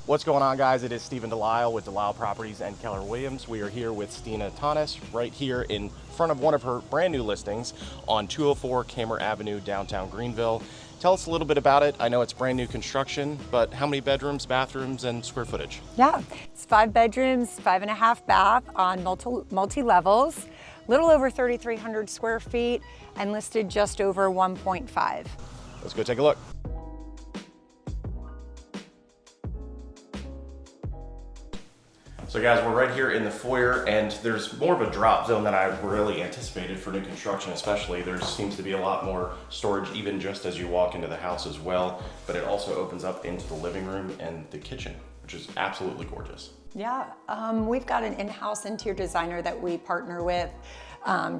What's going on, guys? It is Stephen Delisle with Delisle Properties and Keller Williams. We are here with Stina Tanis right here in front of one of her brand new listings on 204 Kamer Avenue, downtown Greenville. Tell us a little bit about it. I know it's brand new construction, but how many bedrooms, bathrooms, and square footage? Yeah, it's 5 bedrooms, 5.5 bath on multi-levels, little over 3,300 square feet, and listed just over 1.5. Let's go take a look. So guys, we're right here in the foyer, and there's more of a drop zone than I really anticipated for new construction especially. There seems to be a lot more storage even just as you walk into the house as well, but it also opens up into the living room and the kitchen, which is absolutely gorgeous. Yeah, we've got an in-house interior designer that we partner with.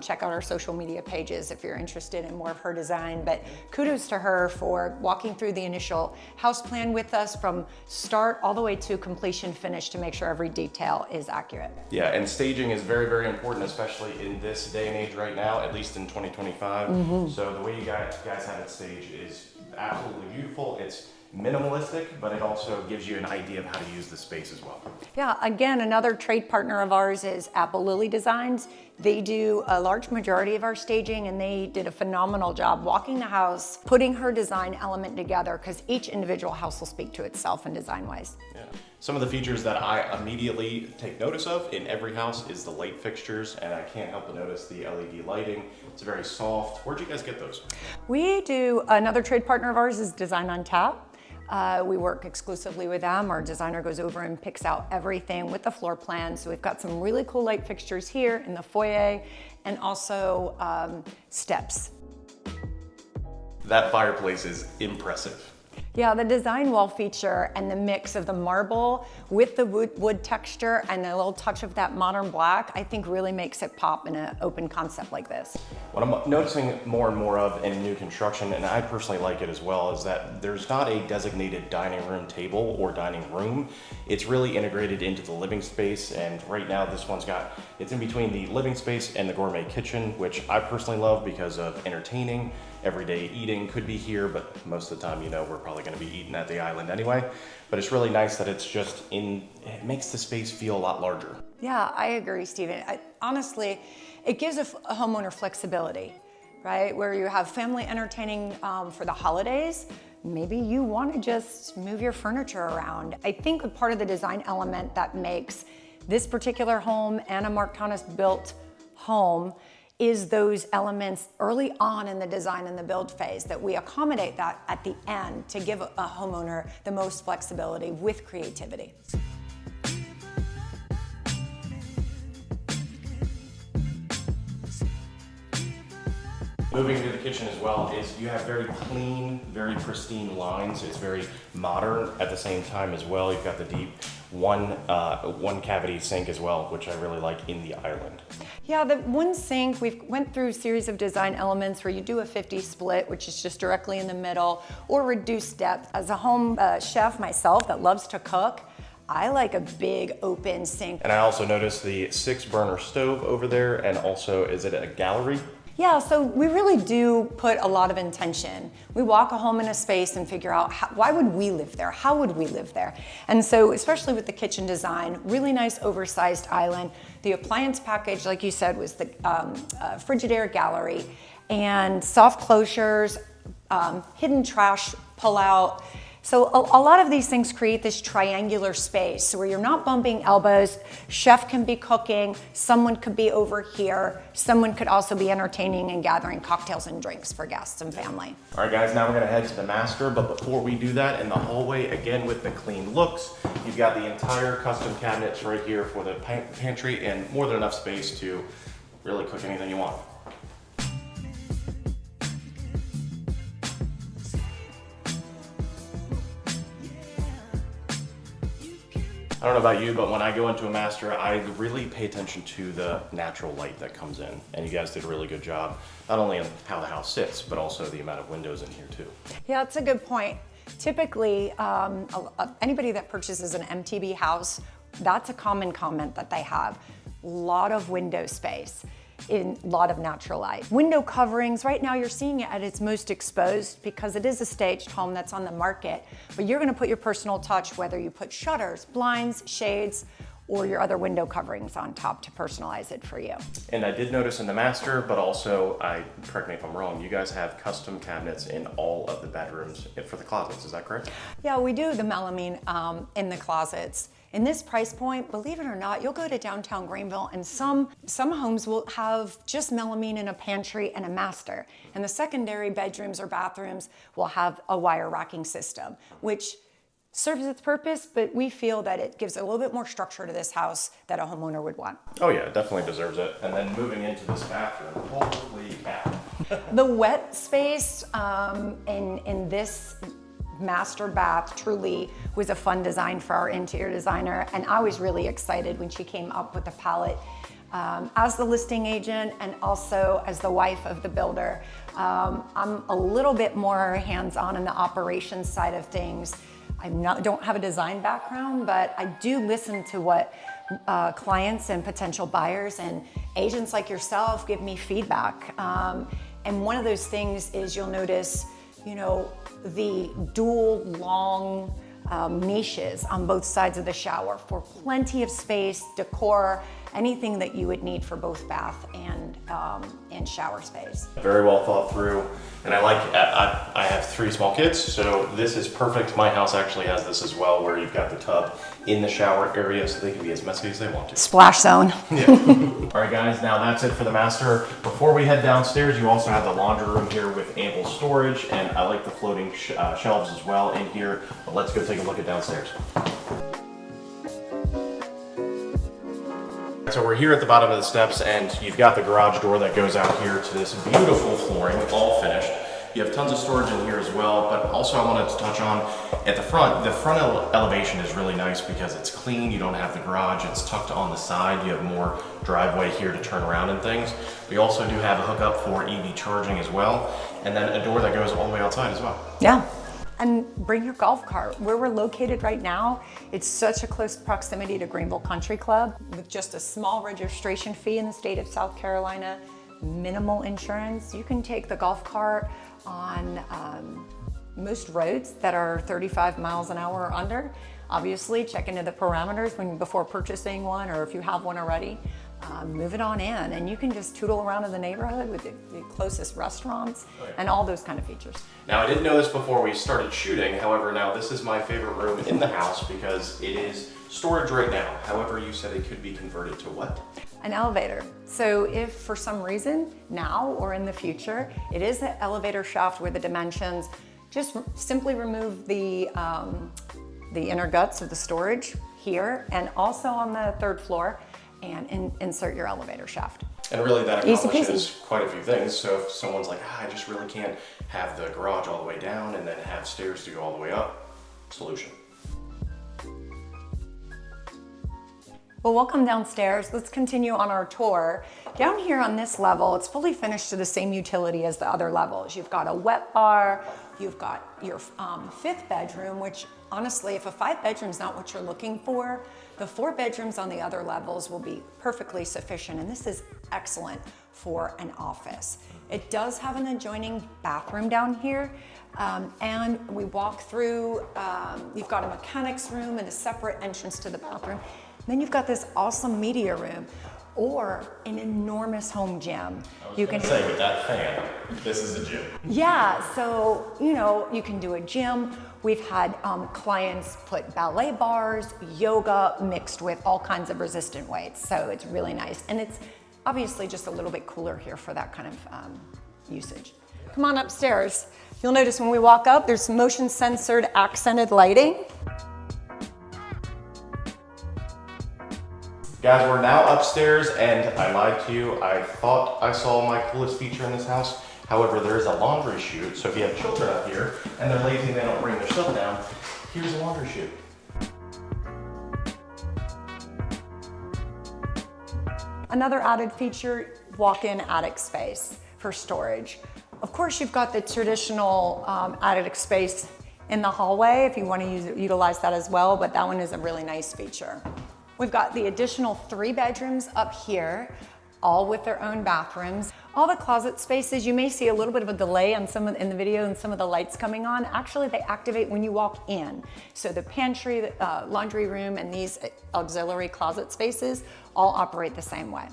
Check out our social media pages if you're interested in more of her design, but kudos to her for walking through the initial house plan with us from start all the way to completion finish to make sure every detail is accurate. Yeah, and staging is very, very important, especially in this day and age right now, at least in 2025. So the way you guys have it staged is absolutely beautiful. It's minimalistic, but it also gives you an idea of how to use the space as well. Yeah, again, another trade partner of ours is Apple Lily Designs. They do a large majority of our staging, and they did a phenomenal job walking the house, putting her design element together, because each individual house will speak to itself in design-wise. Yeah. Some of the features that I immediately take notice of in every house is the light fixtures, and I can't help but notice the LED lighting. It's very soft. Where'd you guys get those? We do, another trade partner of ours is Design on Tap. We work exclusively with them. Our designer goes over and picks out everything with the floor plan. So we've got some really cool light fixtures here in the foyer, and also steps. That fireplace is impressive. Yeah, the design wall feature and the mix of the marble with the wood texture and a little touch of that modern black, I think really makes it pop in an open concept like this. What I'm noticing more and more of in new construction, and I personally like it as well, is that there's not a designated dining room table or dining room. It's really integrated into the living space, and right now this one's it's in between the living space and the gourmet kitchen, which I personally love because of entertaining. Everyday eating could be here, but most of the time, you know, we're probably going to be eating at the island anyway. But it's really nice that it's just it makes the space feel a lot larger. Yeah, I agree, Stephen. Honestly, it gives a homeowner flexibility, right? Where you have family entertaining for the holidays, maybe you want to just move your furniture around. I think a part of the design element that makes this particular home and a Mark Thomas built home is those elements early on in the design and the build phase, that we accommodate that at the end to give a homeowner the most flexibility with creativity. Moving into the kitchen as well is you have very clean, very pristine lines. It's very modern at the same time as well. You've got the deep one cavity sink as well, which I really like in the island. Yeah, the one sink, we've went through a series of design elements where you do a 50 split, which is just directly in the middle, or reduced depth. As a home chef myself that loves to cook, I like a big open sink. And I also noticed the 6-burner stove over there, and also, is it a gallery? Yeah, so we really do put a lot of intention. We walk a home in a space and figure out why would we live there? How would we live there? And so, especially with the kitchen design, really nice oversized island. The appliance package, like you said, was the Frigidaire gallery, and soft closures, hidden trash pull out. So a lot of these things create this triangular space where you're not bumping elbows. Chef can be cooking, someone could be over here, someone could also be entertaining and gathering cocktails and drinks for guests and family. All right, guys, now we're gonna head to the master, but before we do that, in the hallway, again with the clean looks, you've got the entire custom cabinets right here for the pantry, and more than enough space to really cook anything you want. I don't know about you, but when I go into a master, I really pay attention to the natural light that comes in. And you guys did a really good job, not only on how the house sits, but also the amount of windows in here too. Yeah, that's a good point. Typically, anybody that purchases an MTB house, that's a common comment that they have. A lot of window space. in a lot of natural light. Window coverings, right now you're seeing it at its most exposed because it is a staged home that's on the market, but you're gonna put your personal touch, whether you put shutters, blinds, shades, or your other window coverings on top to personalize it for you. And I did notice in the master, but also, correct me if I'm wrong, you guys have custom cabinets in all of the bedrooms for the closets, is that correct? Yeah, we do the melamine in the closets. In this price point, believe it or not, you'll go to downtown Greenville and some homes will have just melamine in a pantry and a master. And the secondary bedrooms or bathrooms will have a wire racking system, which serves its purpose, but we feel that it gives a little bit more structure to this house that a homeowner would want. Oh yeah, it definitely deserves it. And then moving into this bathroom, holy cow. The wet space in this master bath truly was a fun design for our interior designer, and I was really excited when she came up with the palette. As the listing agent and also as the wife of the builder, I'm a little bit more hands-on in the operations side of things. Don't have a design background, but I do listen to what clients and potential buyers and agents like yourself give me feedback. And one of those things is you'll notice, the dual long niches on both sides of the shower for plenty of space, decor, anything that you would need for both bath and shower space. Very well thought through. And I have 3 small kids, so this is perfect. My house actually has this as well, where you've got the tub in the shower area so they can be as messy as they want to. Splash zone. Yeah. All right guys, now that's it for the master. Before we head downstairs, you also have the laundry room here with ample storage, and I like the floating shelves as well in here. But let's go take a look at downstairs. So we're here at the bottom of the steps, and you've got the garage door that goes out here to this beautiful flooring, all finished. You have tons of storage in here as well, but also I wanted to touch on at the front elevation is really nice because it's clean. You don't have the garage, it's tucked on the side. You have more driveway here to turn around and things. We also do have a hookup for EV charging as well, and then a door that goes all the way outside as well. Yeah. And bring your golf cart. Where we're located right now, it's such a close proximity to Greenville Country Club with just a small registration fee in the state of South Carolina, minimal insurance. You can take the golf cart on most roads that are 35 miles an hour or under. Obviously, check into the parameters before purchasing one, or if you have one already. Move it on in, and you can just tootle around in the neighborhood with the closest restaurants and all those kind of features. Now, I didn't know this before we started shooting. However, now this is my favorite room in the house because it is storage right now. However, you said it could be converted to what? An elevator. So if for some reason now or in the future, it is an elevator shaft with the dimensions, just simply remove the inner guts of the storage here and also on the 3rd floor, and insert your elevator shaft. And really that accomplishes quite a few things. So if someone's like, I just really can't have the garage all the way down and then have stairs to go all the way up, solution. Well, welcome downstairs. Let's continue on our tour. Down here on this level, it's fully finished to the same utility as the other levels. You've got a wet bar, you've got your 5th bedroom, which honestly, if a 5 bedroom is not what you're looking for, the 4 bedrooms on the other levels will be perfectly sufficient, and this is excellent for an office. It does have an adjoining bathroom down here, and we walk through, you've got a mechanics room and a separate entrance to the bathroom. Then you've got this awesome media room or an enormous home gym. You can say with that fan, this is a gym. Yeah, so you can do a gym. We've had clients put ballet bars, yoga mixed with all kinds of resistant weights. So it's really nice. And it's obviously just a little bit cooler here for that kind of usage. Come on upstairs. You'll notice when we walk up, there's motion censored accented lighting. Guys, we're now upstairs, and I lied to you. I thought I saw my coolest feature in this house. However, there is a laundry chute, so if you have children up here and they're lazy and they don't bring their stuff down, here's a laundry chute. Another added feature, walk-in attic space for storage. Of course, you've got the traditional attic space in the hallway if you want to utilize that as well, but that one is a really nice feature. We've got the additional 3 bedrooms up here. all with their own bathrooms. All the closet spaces, you may see a little bit of a delay on in the video and some of the lights coming on. Actually, they activate when you walk in. So the pantry, the laundry room, and these auxiliary closet spaces all operate the same way.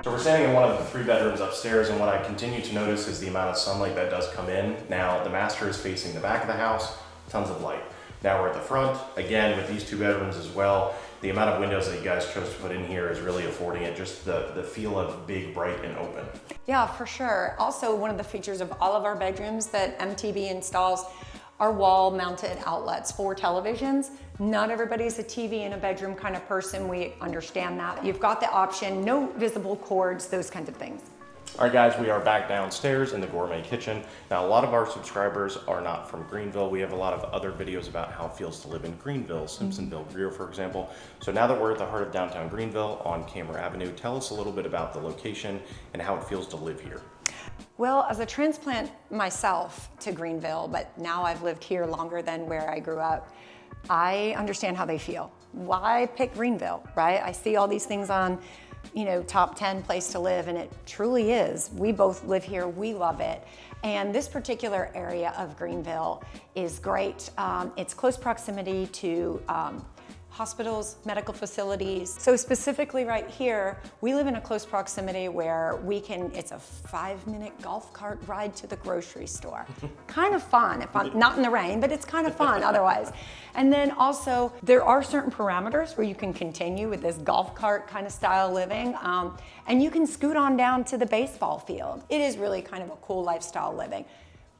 So we're standing in one of the 3 bedrooms upstairs, and what I continue to notice is the amount of sunlight that does come in. Now, the master is facing the back of the house, tons of light. Now we're at the front, again with these 2 bedrooms as well. The amount of windows that you guys chose to put in here is really affording it just the feel of big, bright, and open. Yeah, for sure. Also, one of the features of all of our bedrooms that MTB installs are wall-mounted outlets for televisions. Not everybody's a TV in a bedroom kind of person. We understand that. You've got the option, no visible cords, those kinds of things. All right, guys, we are back downstairs in the Gourmet kitchen. Now, a lot of our subscribers are not from Greenville. We have a lot of other videos about how it feels to live in Greenville, Simpsonville, Greer, for example. So now that we're at the heart of downtown Greenville on Cameron Avenue, tell us a little bit about the location and how it feels to live here. Well, as a transplant myself to Greenville, but now I've lived here longer than where I grew up, I understand how they feel. Why pick Greenville, right? I see all these things on, top 10 place to live, and it truly is. We both live here, we love it. And this particular area of Greenville is great. It's close proximity to hospitals, medical facilities. So specifically right here, we live in a close proximity where it's a 5-minute golf cart ride to the grocery store. Kind of fun, not in the rain, but it's kind of fun otherwise. And then also, there are certain parameters where you can continue with this golf cart kind of style living, and you can scoot on down to the baseball field. It is really kind of a cool lifestyle living.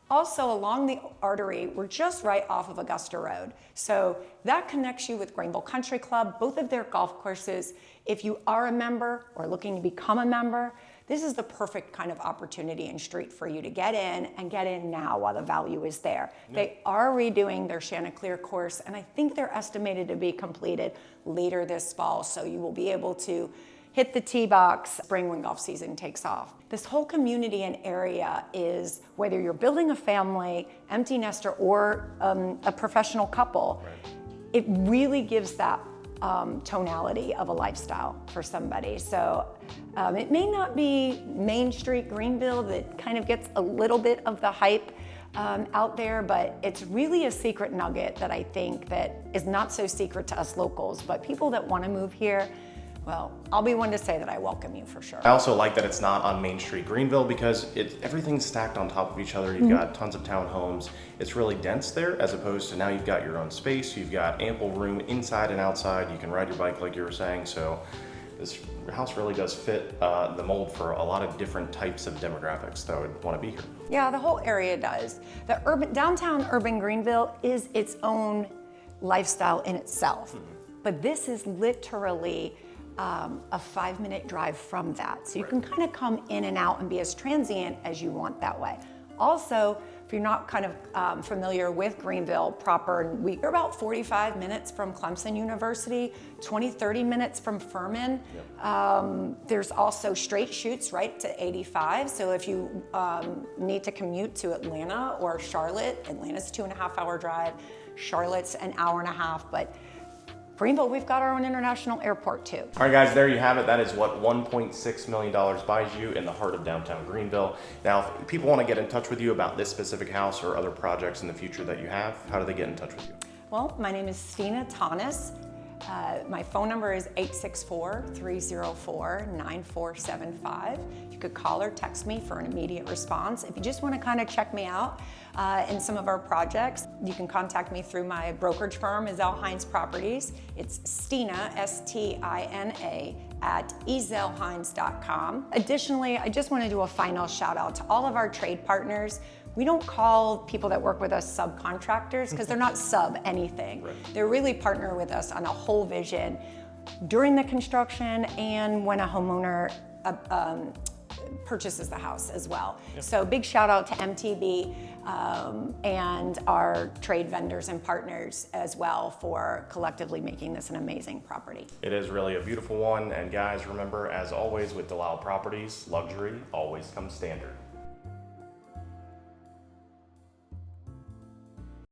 Also, along the artery, we're just right off of Augusta Road. So that connects you with Greenville Country Club, both of their golf courses. If you are a member or looking to become a member, this is the perfect kind of opportunity and street for you to get in, and get in now while the value is there. Yeah. They are redoing their Chanticleer course, and I think they're estimated to be completed later this fall, so you will be able to hit the tee box spring when golf season takes off. This whole community and area is, whether you're building a family, empty nester, or a professional couple, right, it really gives that tonality of a lifestyle for somebody. So it may not be Main Street Greenville that kind of gets a little bit of the hype out there, but it's really a secret nugget that I think that is not so secret to us locals, but people that want to move here, well, I'll be one to say that I welcome you for sure. I also like that it's not on Main Street Greenville because everything's stacked on top of each other. You've got tons of townhomes. It's really dense there, as opposed to now you've got your own space. You've got ample room inside and outside. You can ride your bike like you were saying. So this house really does fit the mold for a lot of different types of demographics that would want to be here. Yeah, the whole area does. The downtown urban Greenville is its own lifestyle in itself. But this is literally a 5-minute drive from that. So you can kind of come in and out and be as transient as you want that way. Also, if you're not kind of familiar with Greenville proper, we're about 45 minutes from Clemson University, 20-30 minutes from Furman. Yep. There's also straight shoots right to 85. So if you need to commute to Atlanta or Charlotte, Atlanta's a 2.5-hour drive, Charlotte's an hour and a half, but Greenville, we've got our own international airport too. All right, guys, there you have it. That is what $1.6 million buys you in the heart of downtown Greenville. Now, if people want to get in touch with you about this specific house or other projects in the future that you have, how do they get in touch with you? Well, my name is Stina Tanis. My phone number is 864-304-9475. You could call or text me for an immediate response. If you just want to kind of check me out in some of our projects, you can contact me through my brokerage firm, Ezell Hines Properties. It's Stina, S-T-I-N-A, at ezellhines.com. Additionally, I just want to do a final shout out to all of our trade partners. We don't call people that work with us subcontractors because they're not sub anything. Right. They're really partner with us on a whole vision during the construction and when a homeowner purchases the house as well. Yep. So big shout out to MTB and our trade vendors and partners as well for collectively making this an amazing property. It is really a beautiful one. And guys, remember, as always with Delisle Properties, luxury always comes standard.